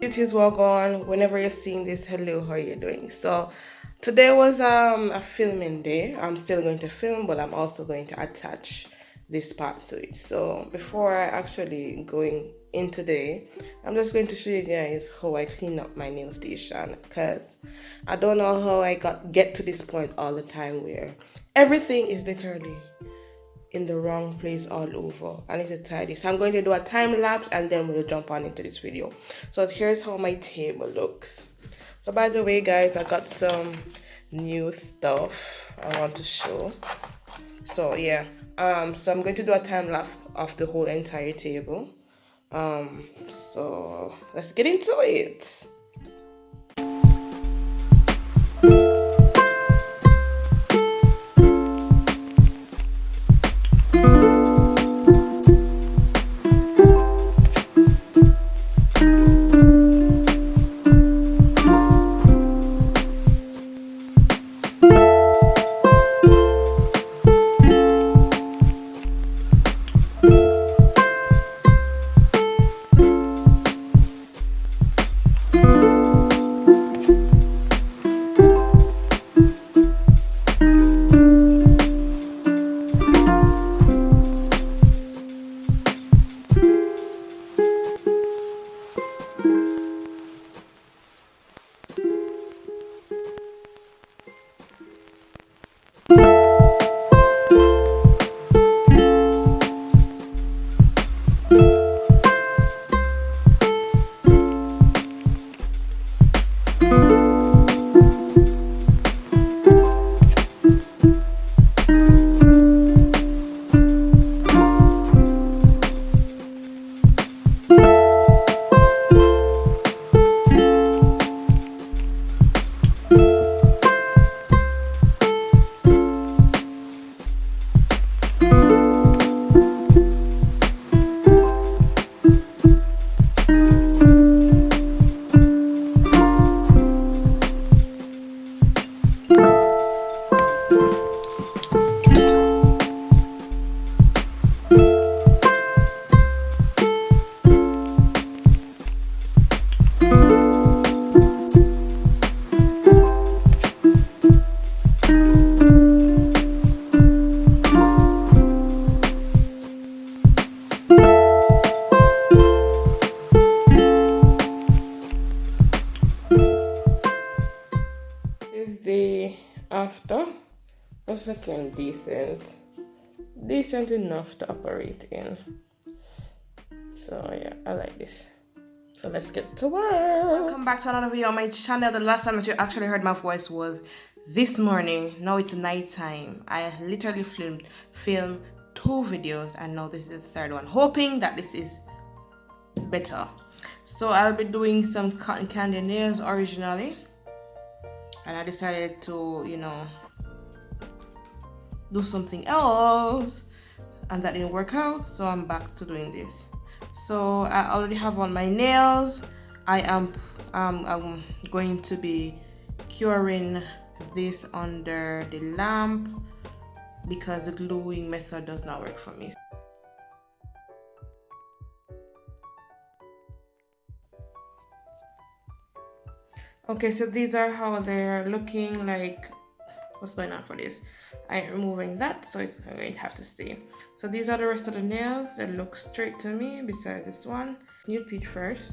Beauties, walk on. Whenever you're seeing this, hello, how are you doing? So today was a filming day. I'm still going to film, but I'm also going to attach this part to it. So before I actually going in today, I'm just going to show you guys how I clean up my nail station, because I don't know how I get to this point all the time where everything is literally in the wrong place all over. I need to tidy. So I'm going to do a time lapse and then we'll jump on into this video. So here's how my table looks. So by the way, guys, I got some new stuff I want to show. So yeah, so I'm going to do a time lapse of the whole entire table. So let's get into it. The after was looking decent enough to operate in. So yeah, I like this. So let's get to work. Welcome back to another video on my channel. The last time that you actually heard my voice was this morning. Now it's nighttime. I literally filmed 2 videos and now this is the third one, hoping that this is better. So I'll be doing some cotton candy nails originally, and I decided to, do something else, and that didn't work out, so I'm back to doing this. So I already have on my nails. I'm going to be curing this under the lamp because the gluing method does not work for me. Okay, so these are how they're looking like. What's going on for this? I'm removing that, so it's going to have to stay. So these are the rest of the nails that look straight to me besides this one. Nude peach first.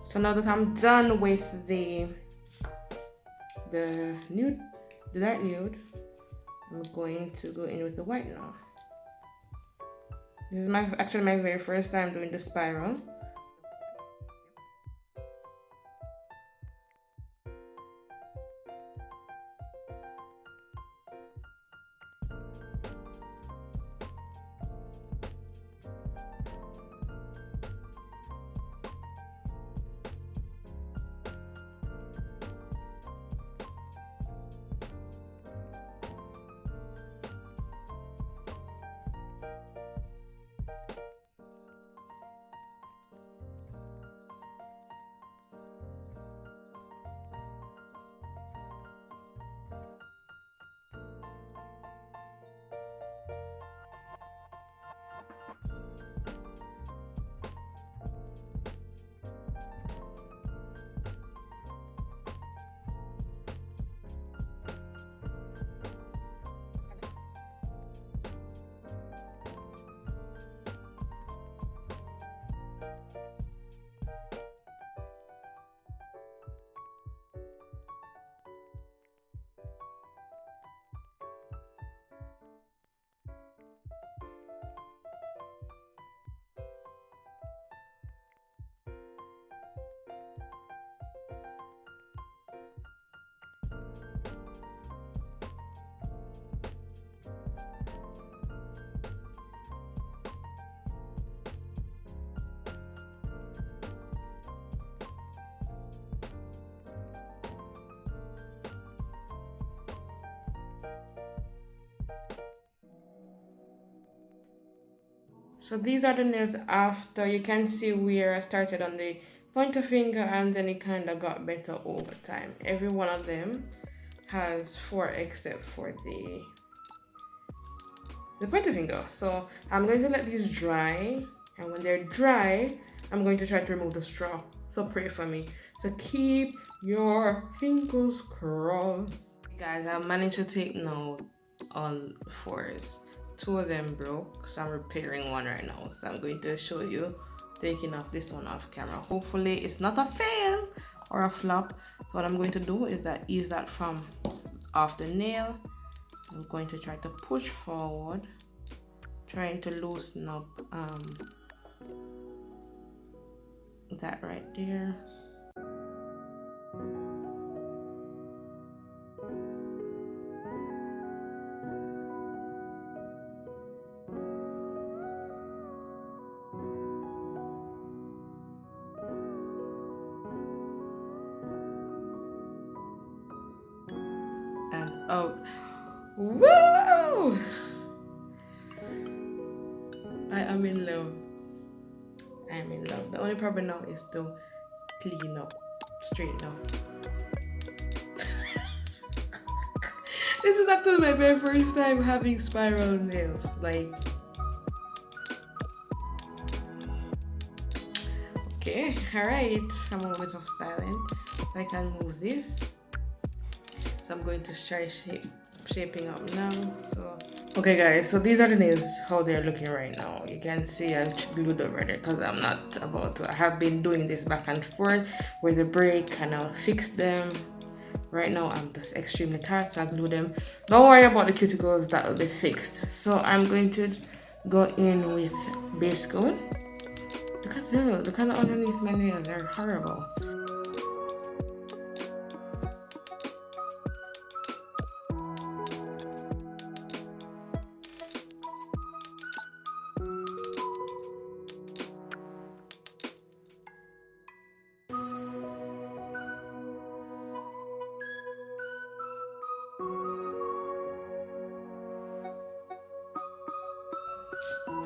So now that I'm done with the nude, the dark nude, I'm going to go in with the white now. This is actually my very first time doing the spiral. So these are the nails after. You can see where I started on the pointer finger and then it kind of got better over time. Every one of them has 4 except for the pointer finger. So I'm going to let these dry, and when they're dry, I'm going to try to remove the straw. So pray for me. So keep your fingers crossed. Guys, I managed to take note on 4s. 2 of them broke, so I'm repairing one right now. So I'm going to show you taking off this one off camera. Hopefully it's not a fail or a flop. So what I'm going to do is ease that from off the nail. I'm going to try to push forward, trying to loosen up that right there. And oh, woo! I am in love. I am in love. The only problem now is to clean up, straighten up. This is actually my very first time having spiral nails. Like, okay, alright. I'm a moment of silence. So I can move this. So I'm going to try shaping up now. So okay guys, so these are the nails, how they're looking right now. You can see I glued over there because I'm not about to. I have been doing this back and forth where the break and I'll fix them. Right now I'm just extremely tired, so I glue them. Don't worry about the cuticles, that will be fixed. So I'm going to go in with base coat. Look at them, the kind of underneath my nails, they're horrible.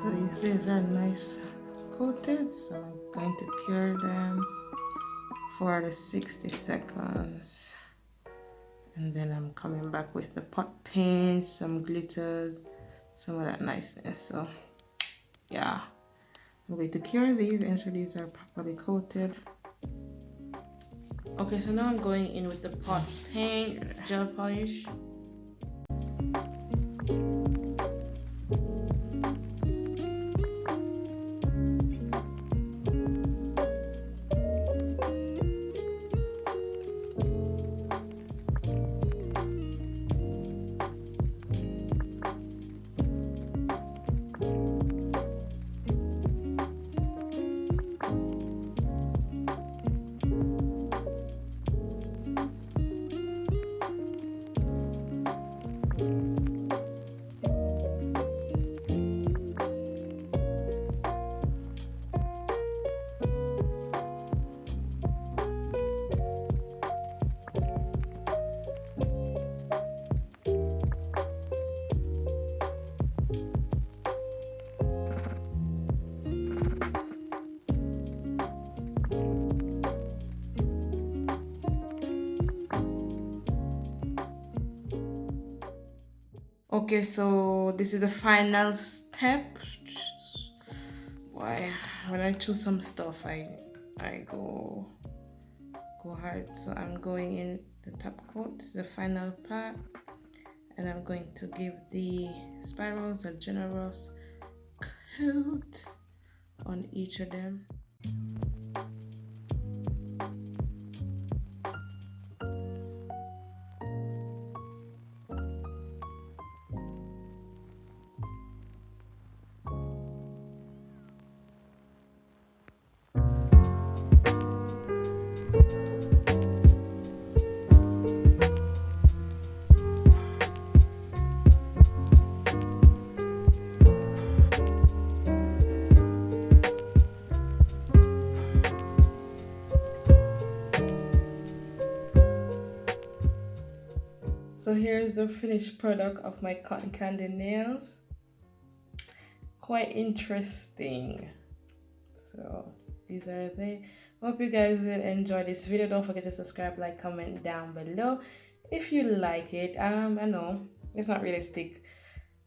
So these are nice coated, so I'm going to cure them for the 60 seconds. And then I'm coming back with the pot paint, some glitters, some of that niceness. So yeah, I'm going to cure these, ensure these are properly coated. Okay, so now I'm going in with the pot paint, gel polish. Okay, so this is the final step. Why when I choose some stuff, I go hard. So I'm going in the top coat. This is the final part, and I'm going to give the spirals a generous coat on each of them. So here's the finished product of my cotton candy nails. Quite interesting. So these are they. Hope you guys did enjoy this video. Don't forget to subscribe, like, comment down below if you like it. I know it's not realistic.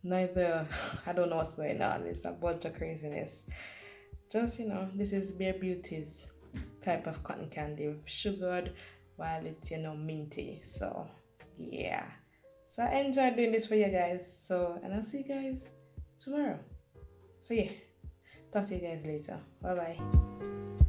Neither I don't know what's going on. It's a bunch of craziness. Just this is Bare Beauty's type of cotton candy, sugared while it's minty. So yeah. So I enjoyed doing this for you guys. So and I'll see you guys tomorrow. So yeah. Talk to you guys later. Bye bye.